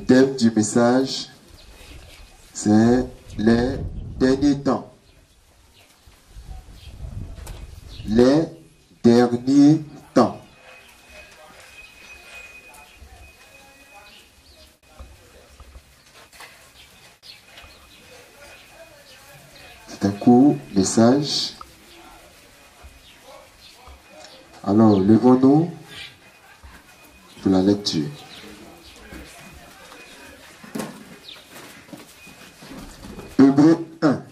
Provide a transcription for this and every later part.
thème du message, c'est les derniers temps. Les derniers temps. C'est un court message. Alors, levons-nous pour la lecture. Hébreux 1,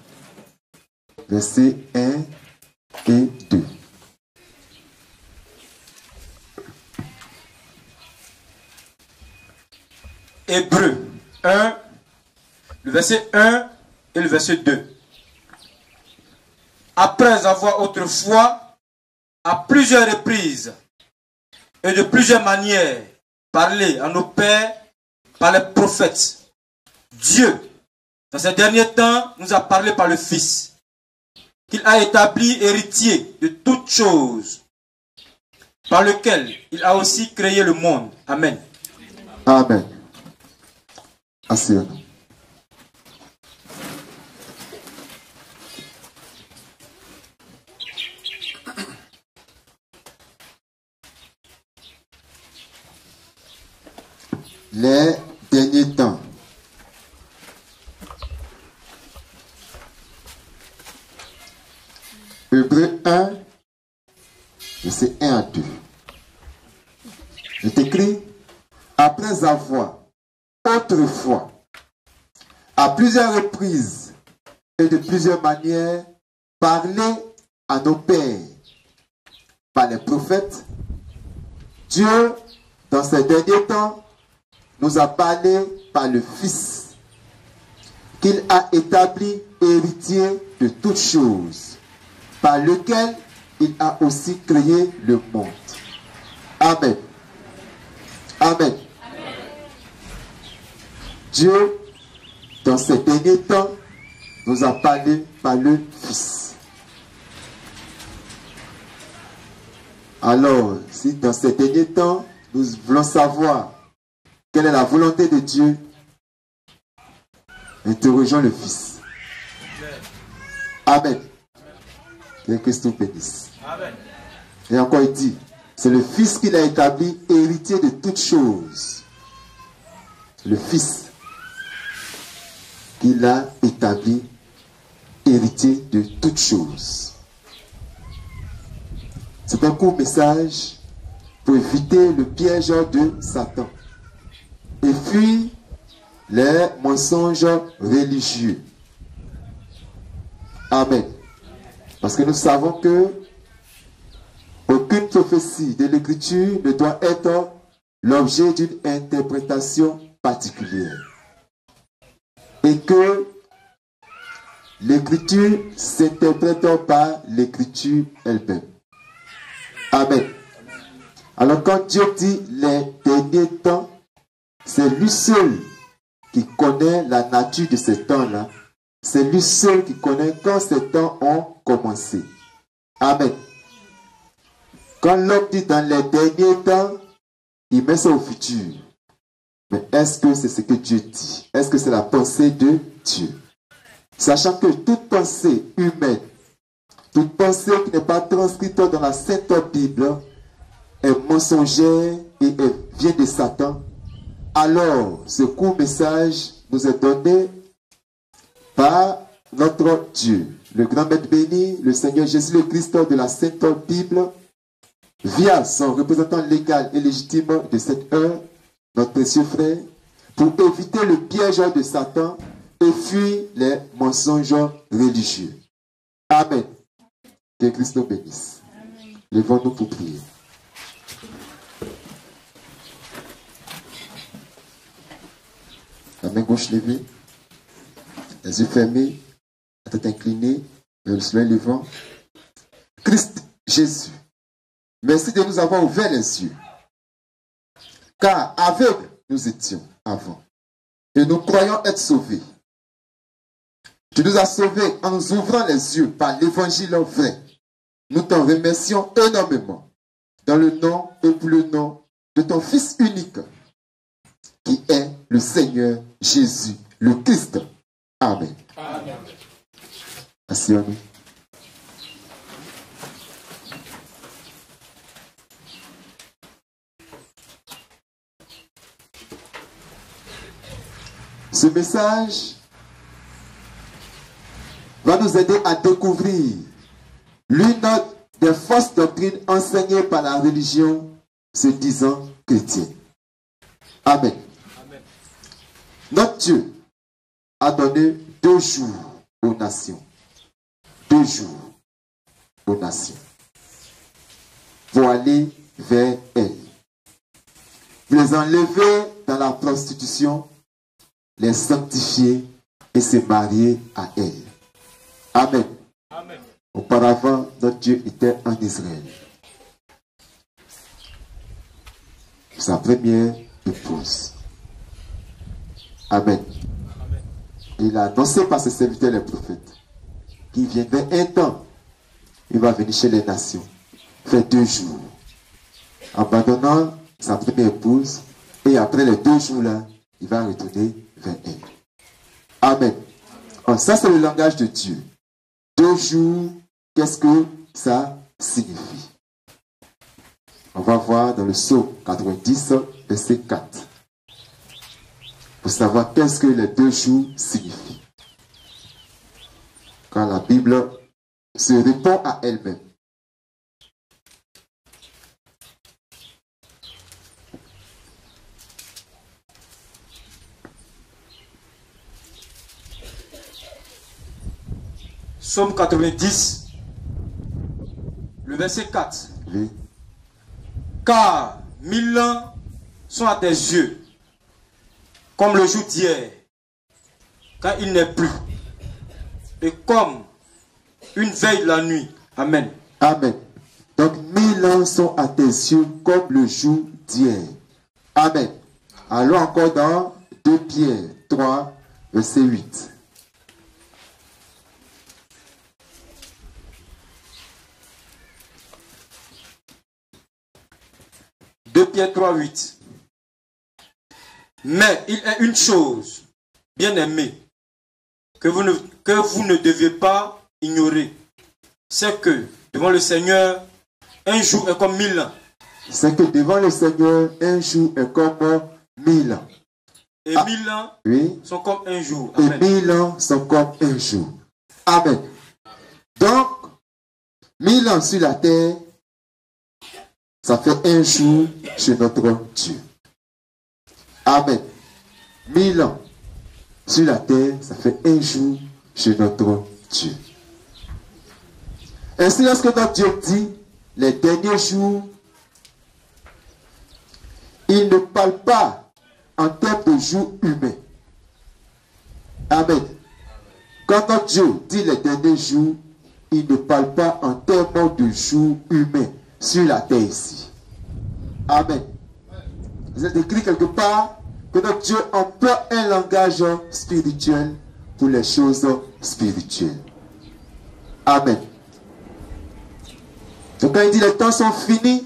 versets 1 et 2. Hébreux 1, le verset 1 et le verset 2. Après avoir autrefois, à plusieurs reprises et de plusieurs manières, parlé à nos pères par les prophètes, Dieu, dans ces derniers temps, nous a parlé par le Fils, qu'il a établi héritier de toutes choses, par lequel il a aussi créé le monde. Amen. Amen. Asseyons-nous. Les derniers temps. Hébreux 1, verset 1 à 2. Je t'écris, après avoir autrefois, à plusieurs reprises et de plusieurs manières, parlé à nos pères par les prophètes, Dieu, dans ces derniers temps, nous a parlé par le Fils, qu'il a établi héritier de toutes choses, par lequel il a aussi créé le monde. Amen. Amen. Dieu, dans ces derniers temps, nous a parlé par le Fils. Alors, si dans ces derniers temps, nous voulons savoir quelle est la volonté de Dieu, interrogeons le Fils. Amen. Que Christ nous bénisse. Amen. Et encore il dit, c'est le Fils qui l'a établi héritier de toutes choses. Le Fils qui l'a établi héritier de toutes choses. C'est un court message pour éviter le piège de Satan et fuir les mensonges religieux. Amen. Parce que nous savons que aucune prophétie de l'Écriture ne doit être l'objet d'une interprétation particulière. Et que l'Écriture s'interprète par l'Écriture elle-même. Amen. Alors quand Dieu dit les derniers temps, c'est lui seul qui connaît la nature de ces temps-là. C'est lui seul qui connaît quand ces temps ont commencé. Amen. Quand l'homme dit dans les derniers temps, il met ça au futur. Mais est-ce que c'est ce que Dieu dit? Est-ce que c'est la pensée de Dieu? Sachant que toute pensée humaine, toute pensée qui n'est pas transcrite dans la Sainte Bible est mensongère et vient de Satan. Alors, ce court message nous est donné par notre Dieu, le grand maître béni, le Seigneur Jésus le Christ de la Sainte Bible, via son représentant légal et légitime de cette heure, notre précieux frère, pour éviter le piège de Satan et fuir les mensonges religieux. Amen. Que Christ nous bénisse. Levons-nous pour prier. La main gauche levée, les yeux fermés, la tête inclinée, le soleil levant. Christ Jésus, merci de nous avoir ouvert les yeux. Car aveugles nous étions avant. Et nous croyons être sauvés. Tu nous as sauvés en nous ouvrant les yeux par l'évangile vrai. Nous t'en remercions énormément. Dans le nom et pour le nom de ton Fils unique, qui est le Seigneur Jésus, le Christ. Amen. Amen. Asseyons-nous. Ce message va nous aider à découvrir l'une des fausses doctrines enseignées par la religion se disant chrétienne. Amen. Amen. Notre Dieu a donné 2 jours aux nations. 2 jours aux nations. Pour aller vers elles. Vous les enlevez dans la prostitution, les sanctifier et se marier à elles. Amen. Amen. Auparavant, notre Dieu était en Israël. Sa première épouse. Amen. Amen. Il a annoncé par ses serviteurs les prophètes qu'il viendrait un temps, il va venir chez les nations, faire 2 jours, abandonnant sa première épouse, et après les 2 jours-là, il va retourner vers elle. Amen. Alors, ça, c'est le langage de Dieu. 2 jours, qu'est-ce que ça signifie? On va voir dans le psaume 90, verset 4. Pour savoir qu'est-ce que les 2 jours signifient. Quand la Bible se répond à elle-même. Psaume 90, le verset 4. Oui. Car 1000 ans sont à tes yeux, comme le jour d'hier, quand il n'est plus, et comme une veille de la nuit. Amen. Amen. Donc 1000 ans sont à tes yeux comme le jour d'hier. Amen. Allons encore dans 2 Pierre 3, verset 8. Pierre 3, 8. Mais il est une chose, bien aimé, que vous ne devez pas ignorer. C'est que devant le Seigneur, un jour est comme 1000 ans. C'est que devant le Seigneur, un jour est comme 1000 ans. Et 1000 ans oui, sont comme un jour. Amen. Et 1000 ans sont comme un jour. Amen. Donc, 1000 ans sur la terre, ça fait un jour chez notre Dieu. Amen. 1000 ans sur la terre, ça fait un jour chez notre Dieu. Ainsi, lorsque notre Dieu dit les derniers jours, il ne parle pas en termes de jours humains. Amen. Quand notre Dieu dit les derniers jours, il ne parle pas en termes de jours humains sur la terre ici. Amen. Vous êtes écrit quelque part que notre Dieu emploie un langage spirituel pour les choses spirituelles. Amen. Donc quand il dit les temps sont finis,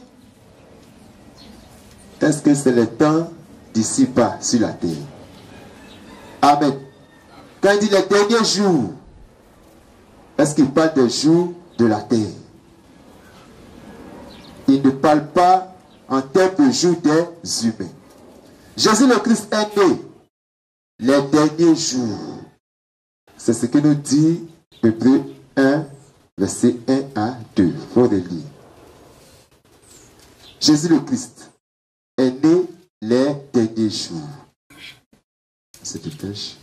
est-ce que c'est le temps d'ici-bas sur la terre? Amen. Quand il dit les derniers jours, est-ce qu'il parle des jours de la terre? Il ne parle pas en termes de jours des humains. Jésus le Christ est né les derniers jours. C'est ce que nous dit Hébreux 1, verset 1 à 2. Il faut le lire. Jésus le Christ est né les derniers jours. C'est de pêche.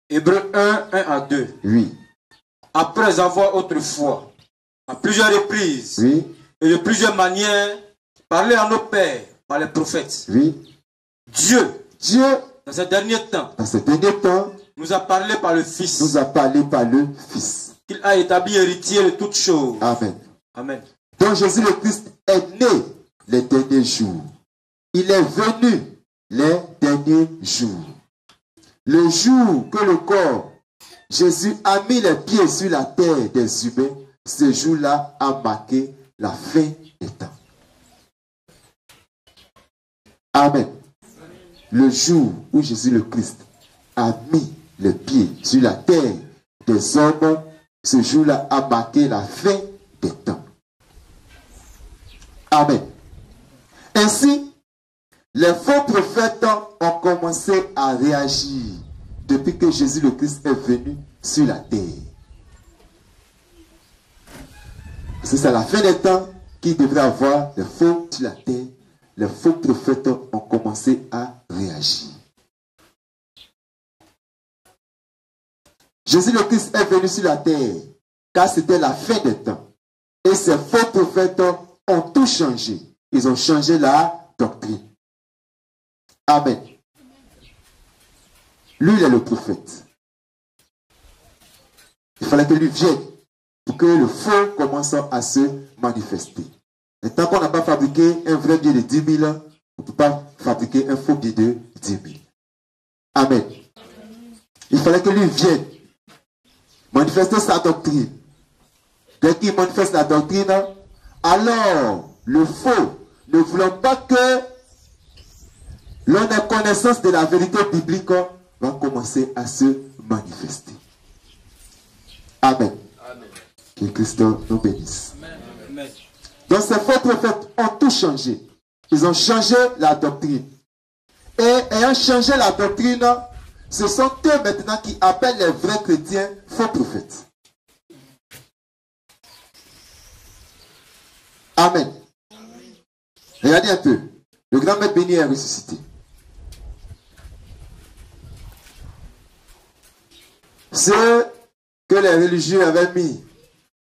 Hébreux 1, 1 à 2. Oui. Après avoir autrefois, à plusieurs reprises, Oui. et de plusieurs manières, parlé à nos pères par les prophètes. Oui. Dieu, Dieu, dans ces derniers temps, nous a parlé par le Fils. Nous a parlé par le Fils. Qu'il a établi héritier de toutes choses. Amen. Amen. Donc Jésus le Christ est né les derniers jours. Il est venu les derniers jours. Le jour que le corps, Jésus a mis les pieds sur la terre des humains, ce jour-là a marqué la fin des temps. Amen. le jour où Jésus le Christ a mis le pied sur la terre des hommes, ce jour-là a marqué la fin des temps. Amen. Ainsi, les faux prophètes ont commencé à réagir depuis que Jésus le Christ est venu sur la terre. C'est à la fin des temps qu'il devrait avoir les faux sur la terre. Les faux prophètes ont commencé à réagir. Jésus le Christ est venu sur la terre car c'était la fin des temps. Et ces faux prophètes ont tout changé. Ils ont changé la doctrine. Amen. Lui, il est le prophète. Il fallait que lui vienne pour que le faux commence à se manifester. Et tant qu'on n'a pas fabriqué un vrai billet de 10 000, on ne peut pas fabriquer un faux billet de 10 000. Amen. Il fallait que lui vienne manifester sa doctrine. Dès qu'il manifeste la doctrine, alors le faux, ne voulant pas que l'on ait connaissance de la vérité biblique, va commencer à se manifester. Amen. Amen. Que Christ nous bénisse. Amen. Donc ces faux prophètes ont tout changé. Ils ont changé la doctrine. Et ayant changé la doctrine, ce sont eux maintenant qui appellent les vrais chrétiens faux prophètes. Amen. Regardez un peu. Le grand maître béni est ressuscité. Ceux que les religieux avaient mis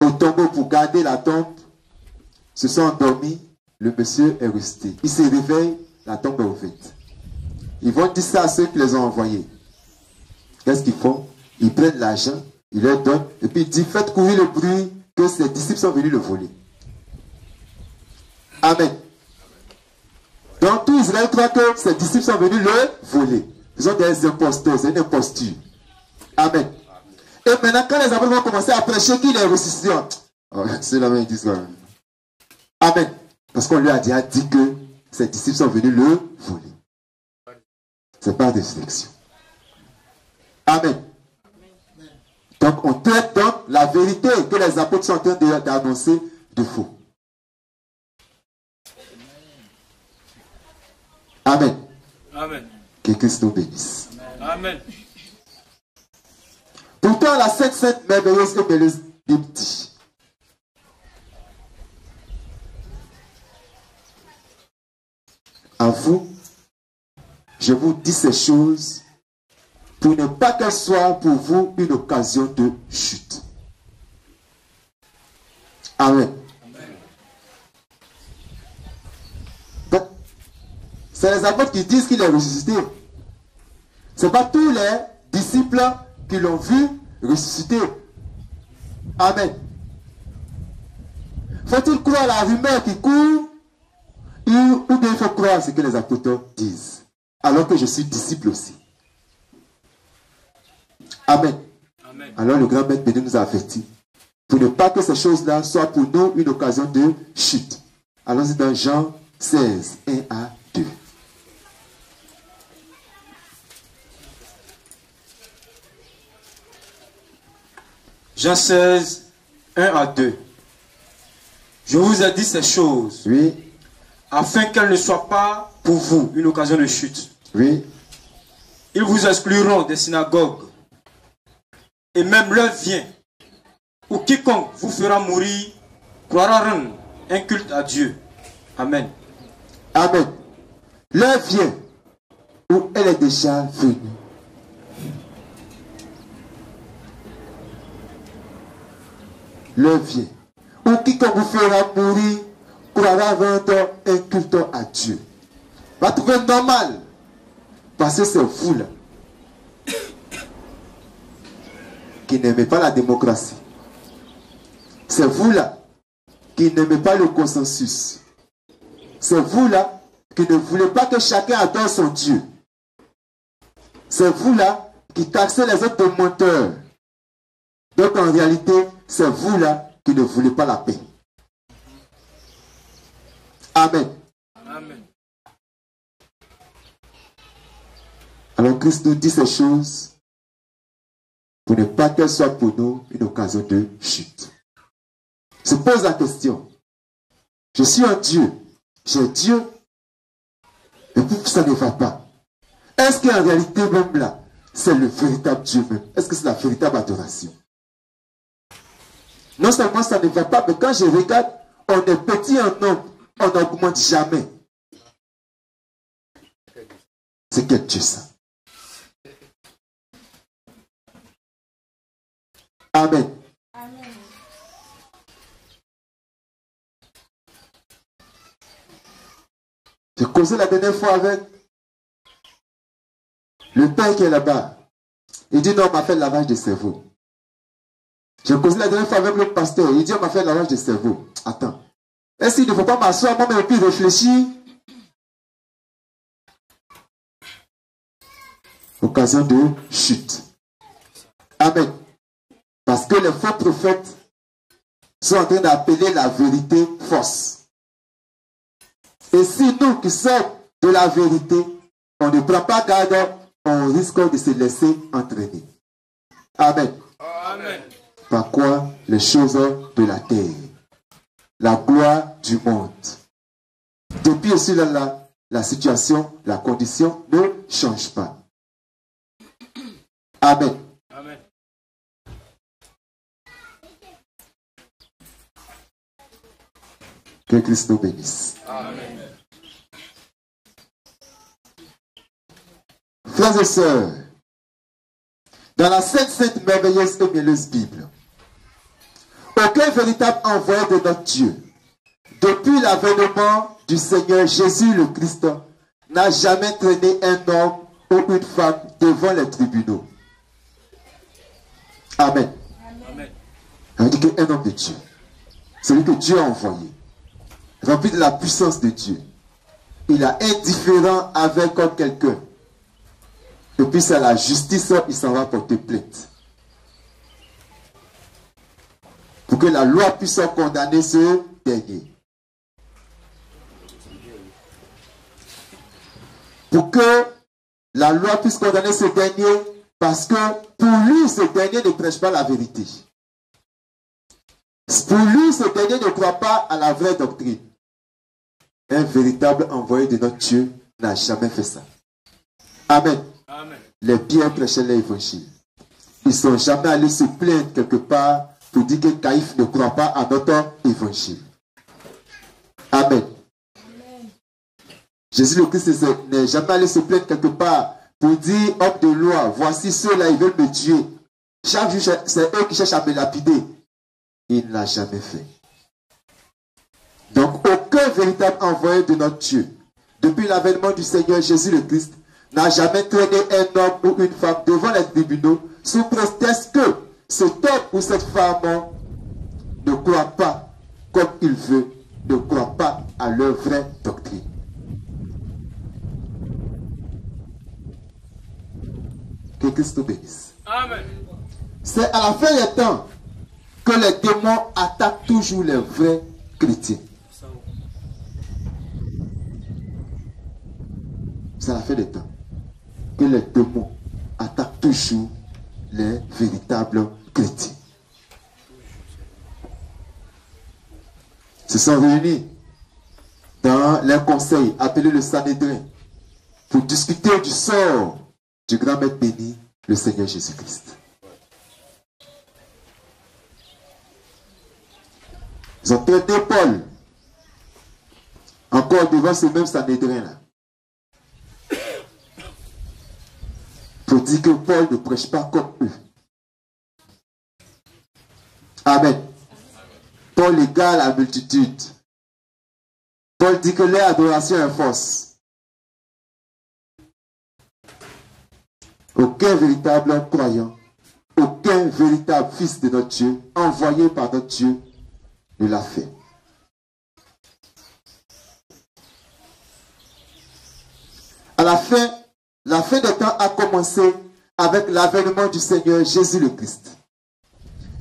au tombeau pour garder la tombe se sont endormis. Le monsieur est resté. Il se réveille, la tombe est ouverte. Ils vont dire ça à ceux qui les ont envoyés. Qu'est-ce qu'ils font? Ils prennent l'argent, ils leur donnent, et puis ils disent, faites courir le bruit que ses disciples sont venus le voler. Amen. Donc tout Israël croit que ses disciples sont venus le voler. Ils sont des imposteurs, c'est une imposture. Amen. Et maintenant, quand les apôtres vont commencer à prêcher qu'il est ressuscité, c'est la même disent. Amen. Parce qu'on lui a dit que ses disciples sont venus le voler. C'est pas réflexion. Amen. Donc on traite donc la vérité que les apôtres sont en train d'annoncer de faux. Amen. Amen. Que Christ nous bénisse. Amen. Pourtant, la Sainte merveilleuse et merveilleuse Bible dit, à vous, je vous dis ces choses pour ne pas qu'elles soient pour vous une occasion de chute. Amen. Donc, c'est les apôtres qui disent qu'il est ressuscité. Ce n'est pas tous les disciples qui l'ont vu ressusciter. Amen. Faut-il croire la rumeur qui court ou bien il faut croire ce que les apôtres disent, alors que je suis disciple aussi. Amen. Amen. Alors le grand maître béni nous a avertis pour ne pas que ces choses-là soient pour nous une occasion de chute. Allons-y dans Jean 16, 1 à 2. Jean 16, 1 à 2. Je vous ai dit ces choses, oui, afin qu'elles ne soient pas pour vous une occasion de chute. Oui. Ils vous excluront des synagogues, et même l'heure vient où quiconque vous fera mourir croira rendre un culte à Dieu. Amen. Amen. L'heure vient où elle est déjà venue. L'heure vient où quiconque vous fera mourir croira rendre un culte à Dieu. Va trouver normal. Parce que c'est vous là qui n'aimez pas la démocratie. C'est vous là qui n'aimez pas le consensus. C'est vous là qui ne voulez pas que chacun adore son Dieu. C'est vous là qui taxez les autres de menteurs. Donc en réalité, c'est vous là qui ne voulez pas la paix. Amen. Amen. Christ nous dit ces choses pour ne pas qu'elles soient pour nous une occasion de chute. Se pose la question. Je suis un Dieu. J'ai Dieu. Et puis ça ne va pas. Est-ce qu'en réalité même là, c'est le véritable Dieu même? Est-ce que c'est la véritable adoration? Non seulement ça ne va pas, mais quand je regarde, on est petit en nombre, on n'augmente jamais. C'est quel Dieu ça? Amen. Amen. J'ai causé la dernière fois avec le père qui est là-bas. Il dit non, on m'a fait le lavage de cerveau. J'ai causé la dernière fois avec le pasteur. Il dit on m'a fait le lavage de cerveau. Attends. Est-ce qu'il ne faut pas m'asseoir moi et puis réfléchir? Occasion de chute. Amen. Parce que les faux prophètes sont en train d'appeler la vérité fausse. Et si nous qui sommes de la vérité, on ne prend pas garde, on risque de se laisser entraîner. Amen. Amen. Par quoi les choses de la terre, la gloire du monde. Depuis cela, la situation, la condition ne change pas. Amen. Amen. Que Christ nous bénisse. Amen. Frères et sœurs, dans la sainte, merveilleuse et mielleuse Bible, aucun véritable envoyé de notre Dieu, depuis l'avènement du Seigneur Jésus le Christ, n'a jamais traîné un homme ou une femme devant les tribunaux. Amen. Amen. Ça veut dire qu'un homme de Dieu, celui que Dieu a envoyé, rempli de la puissance de Dieu, il est indifférent avec quelqu'un. Et puis c'est la justice, il s'en va porter plainte. Pour que la loi puisse condamner ce dernier. Pour que la loi puisse condamner ce dernier, parce que pour lui, ce dernier ne prêche pas la vérité. Pour lui, ce dernier ne croit pas à la vraie doctrine. Un véritable envoyé de notre Dieu n'a jamais fait ça. Amen. Amen. Les Pierre prêchaient l'évangile. Ils ne sont jamais allés se plaindre quelque part pour dire que Caïphe ne croit pas à notre évangile. Amen. Amen. Jésus le Christ n'est jamais allé se plaindre quelque part pour dire, homme de loi, voici ceux-là, ils veulent me tuer. Chaque jour, c'est eux qui cherchent à me lapider. Il ne l'a jamais fait. Donc, aucun véritable envoyé de notre Dieu, depuis l'avènement du Seigneur Jésus le Christ, n'a jamais traîné un homme ou une femme devant les tribunaux sous prétexte que cet homme ou cette femme ne croit pas comme il veut, ne croit pas à leur vraie doctrine. Que Christ nous bénisse. Amen. C'est à la fin des temps que les démons attaquent toujours les vrais chrétiens. C'est à la fin des temps que les démons attaquent toujours les véritables chrétiens. Ils se sont réunis dans les conseils appelés le Sanhédrin pour discuter du sort du grand maître béni, le Seigneur Jésus-Christ. Ils ont traité Paul encore devant ce même Sanhédrin-là pour dire que Paul ne prêche pas comme eux. Amen. Paul égale la multitude. Paul dit que leur adoration est fausse. Aucun véritable croyant, aucun véritable fils de notre Dieu, envoyé par notre Dieu, ne l'a fait. À la fin des temps a commencé avec l'avènement du Seigneur Jésus le Christ.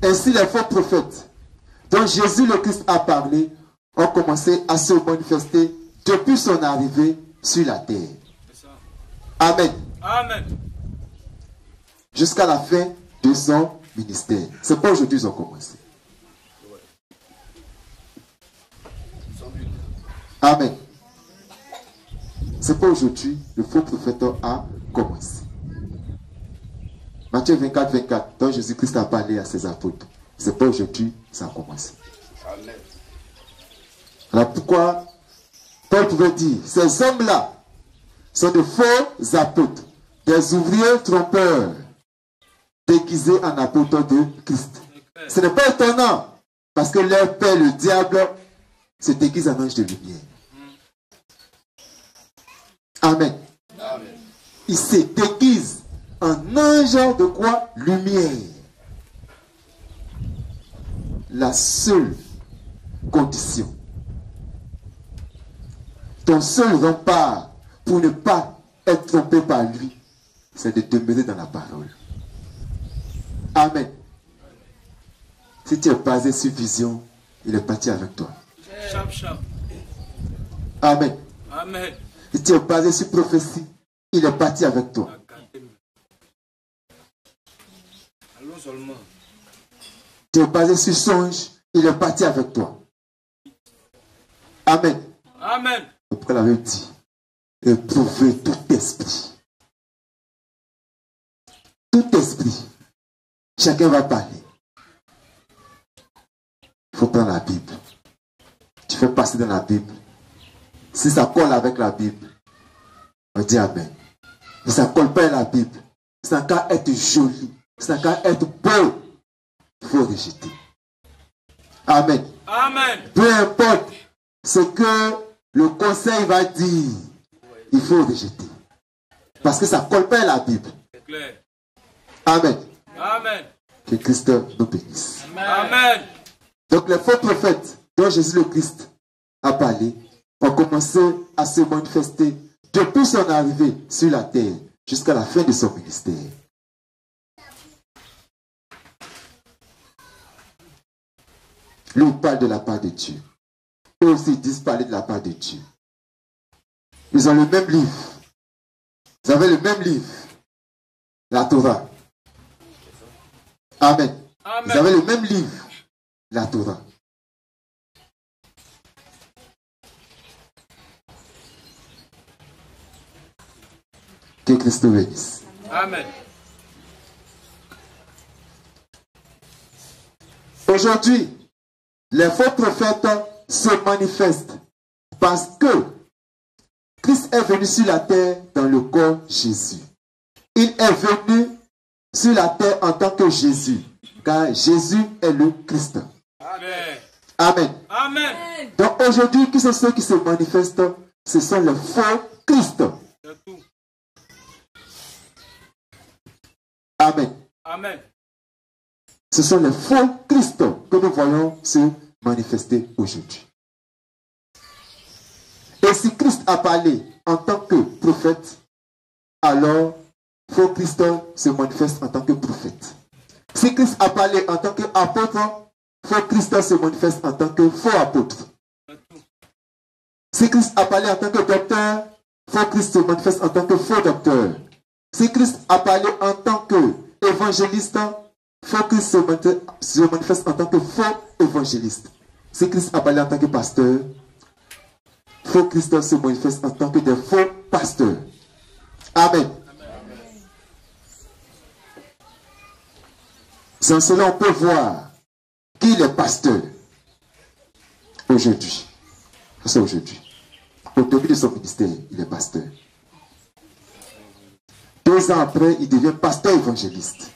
Ainsi les faux prophètes dont Jésus le Christ a parlé ont commencé à se manifester depuis son arrivée sur la terre. Amen. Amen. jusqu'à la fin de son ministère. C'est pas aujourd'hui qu'ils ont commencé. Amen. C'est pas aujourd'hui le faux prophète a commencé. Matthieu 24, 24, dont Jésus-Christ a parlé à ses apôtres. C'est pas aujourd'hui que ça a commencé. Amen. Alors pourquoi Paul pouvait dire, ces hommes-là sont de faux apôtres, des ouvriers trompeurs, déguisés en apôtres de Christ. Ce n'est pas étonnant, parce que leur père, le diable, se déguise en ange de lumière. Amen. Amen. Il se déguise en ange de quoi? Lumière. La seule condition, ton seul rempart pour ne pas être trompé par lui, c'est de demeurer dans la parole. Amen. Si tu es basé sur vision, il est parti avec toi. Amen. Amen. Si tu es basé sur prophétie, il est parti avec toi. Allons seulement. Tu es basé sur songe, il est parti avec toi. Amen. Amen. Pourquoi l'avait dit? Éprouvez tout esprit. Tout esprit. Chacun va parler. Il faut prendre la Bible. Tu fais passer dans la Bible. Si ça colle avec la Bible, on dit Amen. Si ça ne colle pas avec la Bible, ça n'a qu'à être joli, ça n'a qu'à être beau, il faut rejeter. Amen. Amen. Peu importe ce que le conseil va dire, il faut rejeter. Parce que ça ne colle pas avec la Bible. C'est clair. Amen. Amen. Que Christ nous bénisse. Amen. Donc les faux prophètes dont Jésus le Christ a parlé ont commencé à se manifester depuis son arrivée sur la terre jusqu'à la fin de son ministère. Lui, il parle de la part de Dieu. Eux aussi disent parler de la part de Dieu. Ils ont le même livre. Vous avez le même livre. La Torah. Amen. Amen. Vous avez le même livre. La Torah. Que Christ nous bénisse. Amen. Aujourd'hui, les faux prophètes se manifestent parce que Christ est venu sur la terre dans le corps Jésus. Il est venu sur la terre en tant que Jésus, car Jésus est le Christ. Amen. Amen. Amen. Donc aujourd'hui, qui sont ceux qui se manifestent? Ce sont les faux Christ. C'est tout. Amen. Amen. Ce sont les faux Christ que nous voyons se manifester aujourd'hui. Et si Christ a parlé en tant que prophète, alors faux Christ se manifeste en tant que prophète. Si Christ a parlé en tant qu'apôtre, faux Christ se manifeste en tant que faux apôtre. Si Christ a parlé en tant que docteur, faux Christ se manifeste en tant que faux docteur. Si Christ a parlé en tant qu'évangéliste, faux Christ se manifeste en tant que faux évangéliste. Si Christ a parlé en tant que pasteur, faux Christ se manifeste en tant que des faux pasteurs. Amen. Sans cela, on peut voir qui est pasteur aujourd'hui. C'est aujourd'hui. Au début de son ministère, il est pasteur. 2 ans après, il devient pasteur évangéliste.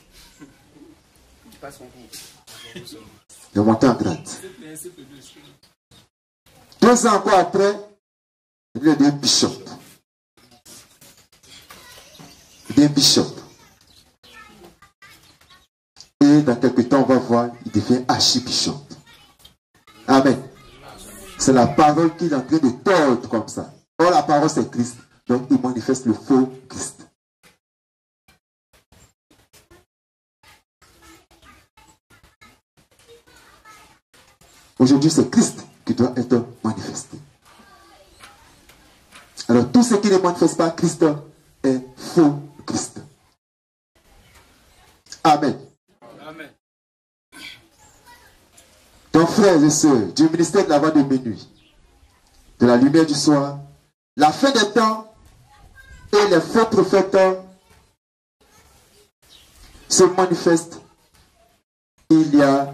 Il est monté en grade. 2 ans encore après, il devient bishop. Il devient bishop. Et dans quelques temps, on va voir, il devient archibishop. Amen. C'est la parole qu'il est en train de tordre comme ça. Or, la parole, c'est Christ. Donc, il manifeste le faux Christ. Aujourd'hui, c'est Christ qui doit être manifesté. Alors, tout ce qui ne manifeste pas Christ est faux Christ. frères et sœurs, du ministère de la voix de minuit, de la lumière du soir, la fin des temps et les faux prophètes se manifestent il y a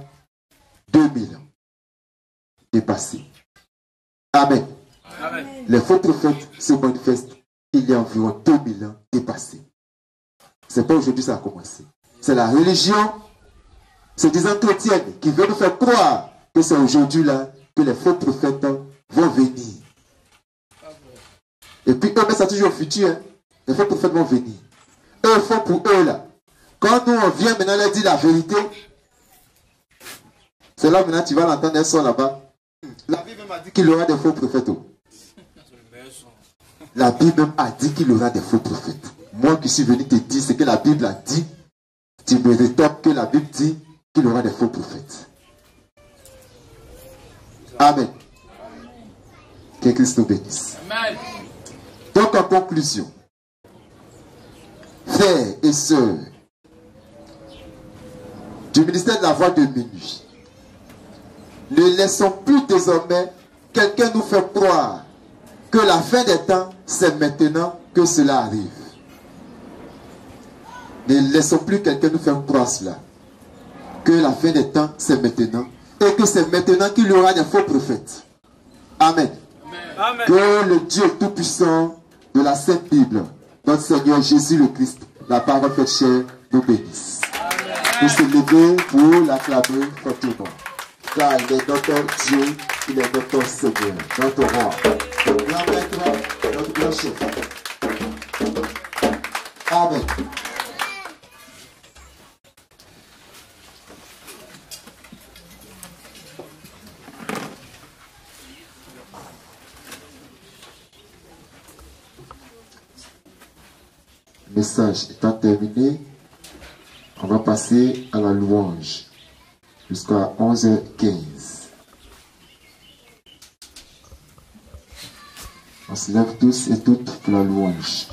2000 ans dépassés. Amen. Amen. Les faux prophètes se manifestent il y a environ 2000 ans dépassés. C'est pas aujourd'hui que ça a commencé. C'est la religion, c'est des entretiennes qui veulent nous faire croire que c'est aujourd'hui là que les faux prophètes vont venir. Et puis eux, mais ça toujours au futur. Hein. Les faux prophètes vont venir. Eux font pour eux là. Quand nous on vient maintenant leur dire la vérité, c'est là maintenant tu vas l'entendre un son là-bas. La Bible même a dit qu'il y aura des faux prophètes. La Bible même a dit qu'il y aura des faux prophètes. Moi qui suis venu te dire ce que la Bible a dit, tu me rétorques que la Bible dit qu'il y aura des faux prophètes. Amen. Que Christ nous bénisse. Amen. Donc en conclusion, frères et sœurs du ministère de la voix de minuit, ne laissons plus désormais quelqu'un nous faire croire que la fin des temps, c'est maintenant que cela arrive. Ne laissons plus quelqu'un nous faire croire cela. Que la fin des temps, c'est maintenant. Et que c'est maintenant qu'il y aura des faux prophètes. Amen. Amen. Que le Dieu Tout-Puissant de la Sainte Bible, notre Seigneur Jésus le Christ, la parole faite chair, nous bénisse. Pour se lever, pour l'acclamer fortement. Car il est notre Dieu, il est notre Seigneur, notre roi, notre grand maître, notre grand chef. Amen. Le message étant terminé, on va passer à la louange jusqu'à 11h15. On se lève tous et toutes pour la louange.